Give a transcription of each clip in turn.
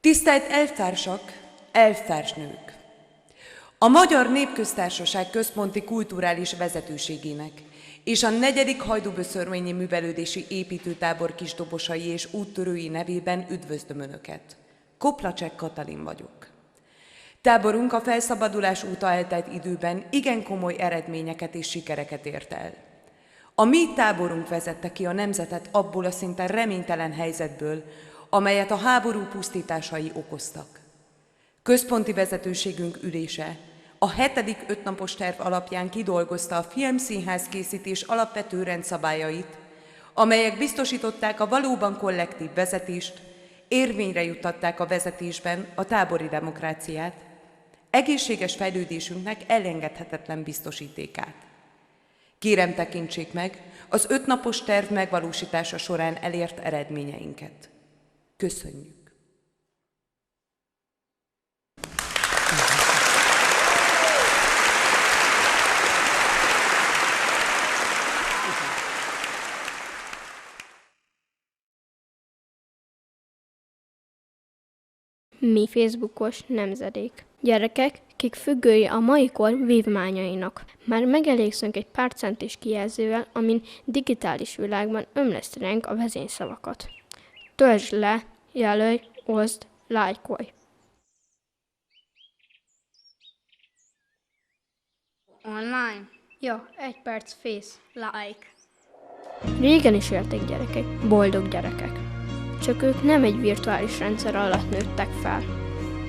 Tisztelt elvtársak, elvtársnők! A Magyar Népköztársaság központi kulturális vezetőségének és a 4. Hajdúböszörményi Művelődési Építőtábor kisdobosai és úttörői nevében üdvözlöm Önöket. Koplacsek Katalin vagyok. Táborunk a felszabadulás óta eltelt időben igen komoly eredményeket és sikereket ért el. A mi táborunk vezette ki a nemzetet abból a szinte reménytelen helyzetből, amelyet a háború pusztításai okoztak. Központi vezetőségünk ülése a 7. 5 napos terv alapján kidolgozta a filmszínház készítés alapvető rendszabályait, amelyek biztosították a valóban kollektív vezetést, érvényre juttatták a vezetésben a tábori demokráciát, egészséges fejlődésünknek elengedhetetlen biztosítékát. Kérem, tekintsék meg az 5 napos terv megvalósítása során elért eredményeinket. Köszönjük! Mi Facebookos nemzedék. Gyerekek, kik függői a mai kor vívmányainak. Már megelégszünk egy pár centis kijelzővel, amin digitális világban ömleszt ránk a vezényszavakat. Töltsd le, jelölj, oszd, lájkolj. Online? Ja, 1 perc face, like. Régen is éltek gyerekek, boldog gyerekek. Csak ők nem egy virtuális rendszer alatt nőttek fel.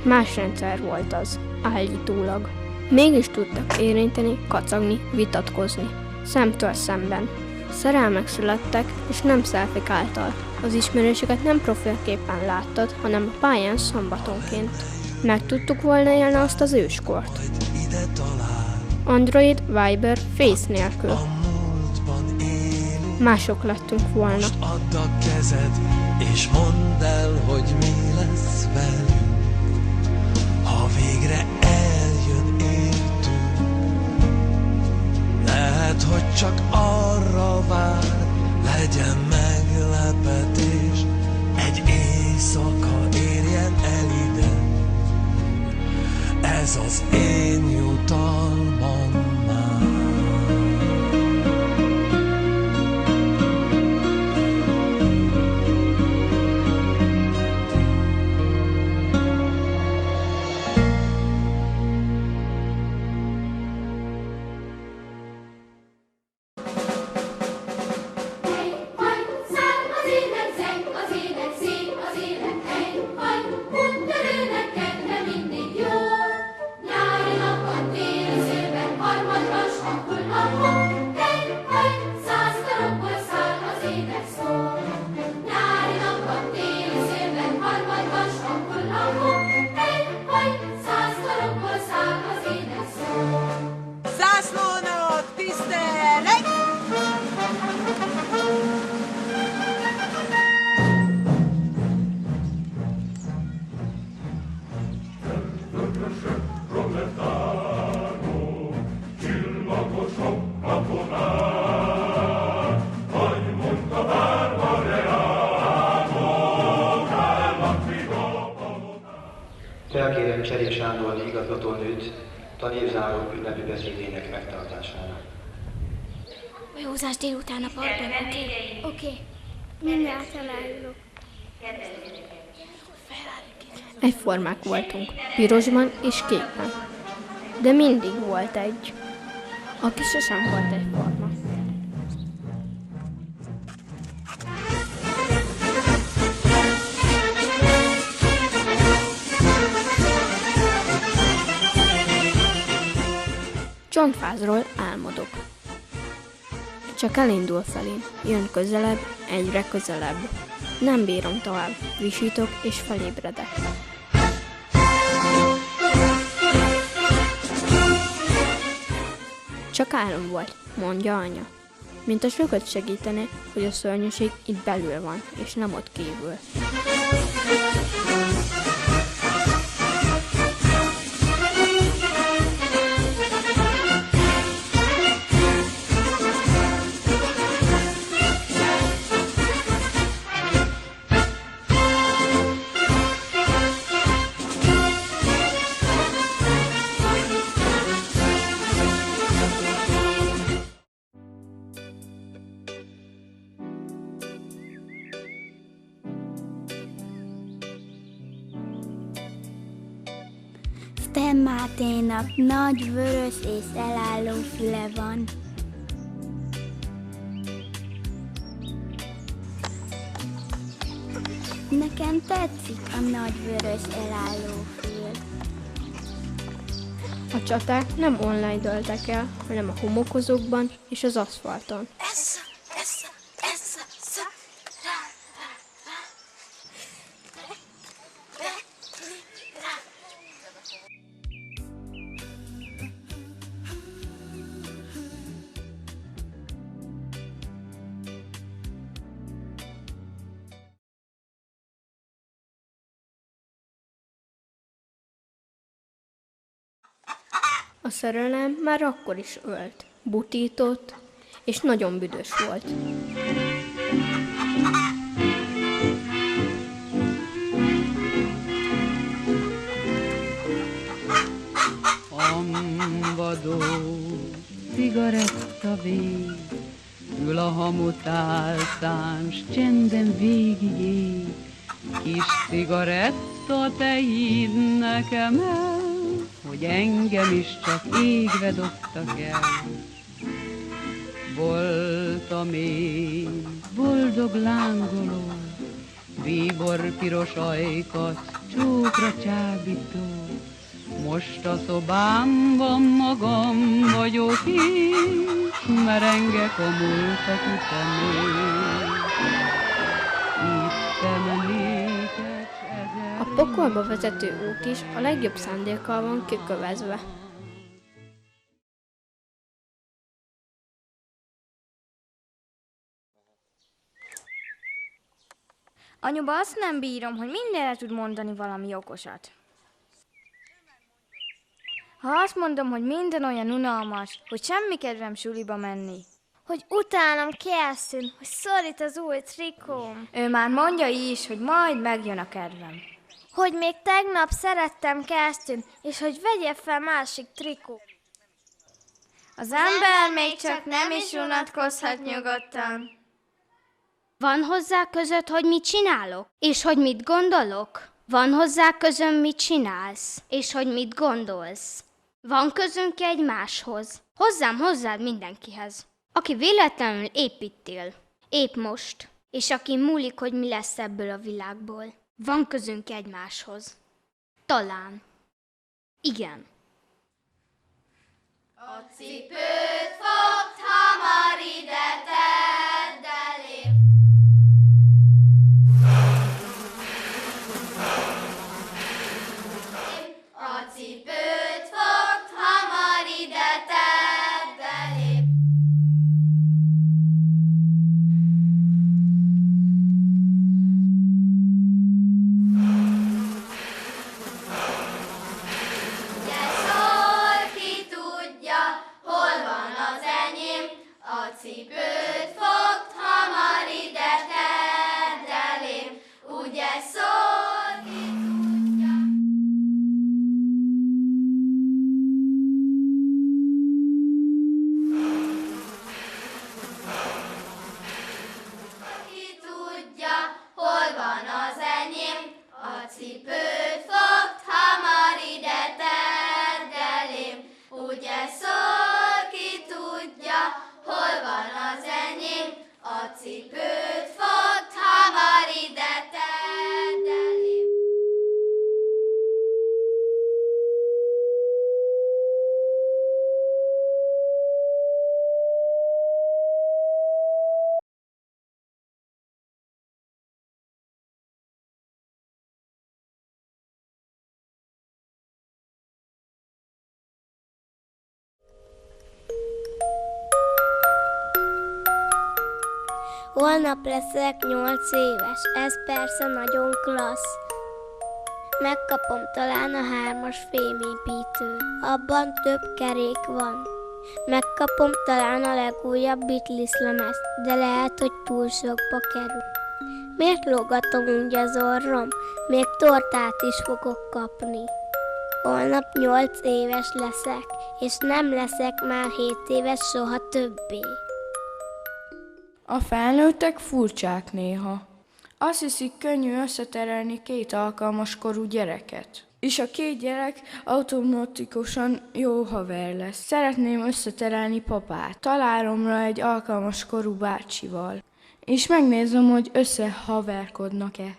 Más rendszer volt az, állítólag. Mégis tudtak érinteni, kacagni, vitatkozni. Szemtől szemben. Szerelmek születtek, és nem szelfik által. Az ismerősöket nem profilképpen láttad, hanem a pályán szombatonként. Meg tudtuk volna élni azt az őskort. Android, Viber, Face nélkül. Mások lettünk volna. Most add a kezed, és mondd el, hogy mi lesz velünk, ha végre eljön értünk. Lehet, hogy csak arra vár, legyen meglepetés, egy éjszaka érjen el ide. Ez az én jutalmam már. Felkérem Cseré Sándor igazgatónőt tanévzáró ünnepi beszédének megtartására. Hajózás délután a parkban, oké? Mindjárt elállok. Egyformák voltunk, pirosban és kékben. De mindig volt egy, aki sosem volt egyforma. Csontfázról álmodok. Csak elindul felém, jön közelebb, egyre közelebb. Nem bírom tovább, visítok és felébredek. Csak álom volt, mondja anya. Mint a sokat segítene, hogy a szörnyűség itt belül van, és nem ott kívül. Máténak nagy vörös és elálló füle van. Nekem tetszik a nagy vörös elálló fül. A csaták nem online dőltek el, hanem a homokozókban és az aszfalton. A szerelem már akkor is ölt, butított, és nagyon büdös volt. Hamvadó cigaretta vég, ül a hamutáltán, s csenden végig ég. Kis cigaretta, te hidd nekem el, hogy engem is csak égve dobtak el. Voltam én boldog lángoló, bíbor piros ajkat, csókra csábító. Most a szobámban magam vagyok én, merengek a múltak után. Itt emléket ezer. A pokolba vezető út is a legjobb szándékkal van kikövezve. Anyuba, azt nem bírom, hogy mindenre tud mondani valami okosat. Ha azt mondom, hogy minden olyan unalmas, hogy semmi kedvem suliba menni. Hogy utálom Kersztyn, hogy szorít az új trikóm. Ő már mondja is, hogy majd megjön a kedvem. Hogy még tegnap szerettem Kersztyn, és hogy vegye fel másik trikó. Az ember még csak nem is unatkozhat nyugodtan. Van hozzá között, hogy mit csinálok, és hogy mit gondolok? Van hozzá közöm, mit csinálsz, és hogy mit gondolsz? Van közünk egymáshoz, hozzám, hozzád, mindenkihez. Aki véletlenül épp itt él, épp most, és aki múlik, hogy mi lesz ebből a világból. Van közünk egymáshoz. Talán. Igen. A cipőt fogd, hamar ide tedd elém. A cipőt fogd, hamar ide tedd elém. Ugye szól, ki tudja, hol van az enyém. A cipőt fogd, hamar ide tedd elém. Ugye szól, ki tudja. Ki tudja, hol van az enyém. A cipőt fogd, hamar ide tedd elém. Ugye szól, ki tudja, hol van az enyém. A cipőt fogd, hamar ide tedd elém. Holnap leszek 8 éves, ez persze nagyon klassz. Megkapom talán a 3-as fémépítőt, abban több kerék van. Megkapom talán a legújabb Beatles lemezt, de lehet, hogy túl sokba kerül. Miért lógatom úgy az orrom? Még tortát is fogok kapni. Holnap 8 éves leszek, és nem leszek már 7 éves soha többé. A felnőttek furcsák néha. Azt hiszik, könnyű összeterelni 2 alkalmas korú gyereket. És a két gyerek automatikusan jó haver lesz. Szeretném összeterelni papát, találomra egy alkalmas korú bácsival, és megnézem, hogy összehaverkodnak-e.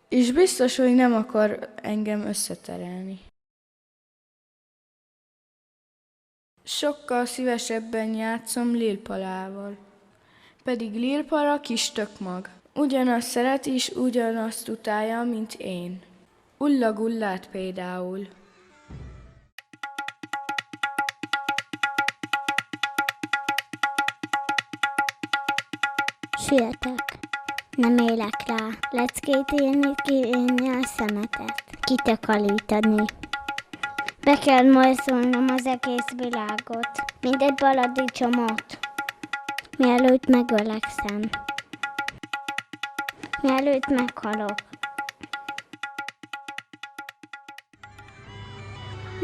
És biztos, hogy nem akar engem összeterelni. Sokkal szívesebben játszom Lilpalával. Pedig Lilpala kis tökmag. Ugyanazt szeret és ugyanazt utálja, mint én. Ullagullát például. Sietek. Nem élek rá. Leckét írni, kiírni a szemetet. Kitakarítani. Be kell majszolnom az egész világot, mint egy paradicsomot. Mielőtt megölegszem. Mielőtt meghalok.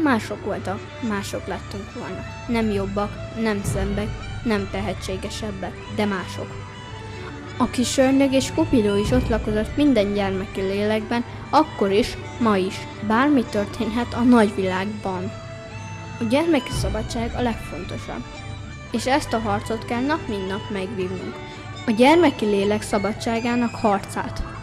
Mások voltak, mások lettünk volna. Nem jobbak, nem szebbek, nem tehetségesebbek, de mások. A kis ördög és Kupidó is ott lakozott minden gyermeki lélekben, akkor is, ma is. Bármi történhet a nagyvilágban. A gyermeki szabadság a legfontosabb. És ezt a harcot kell nap mint nap megvívnunk. A gyermeki lélek szabadságának harcát.